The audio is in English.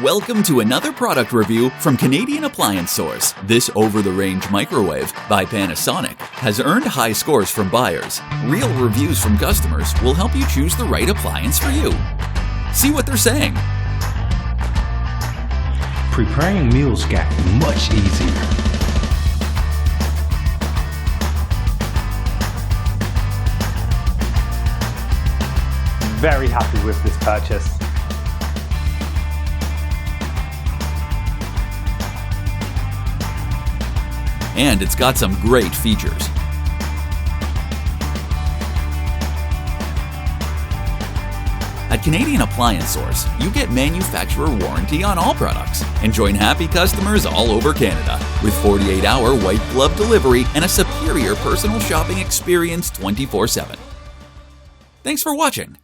Welcome to another product review from Canadian Appliance Source. This over-the-range microwave by Panasonic has earned high scores from buyers. Real reviews from customers will help you choose the right appliance for you. See what they're saying. Preparing meals got much easier. Very happy with this purchase. And it's got some great features. At Canadian Appliance Source, you get manufacturer warranty on all products and join happy customers all over Canada with 48-hour white glove delivery and a superior personal shopping experience 24/7. Thanks for watching.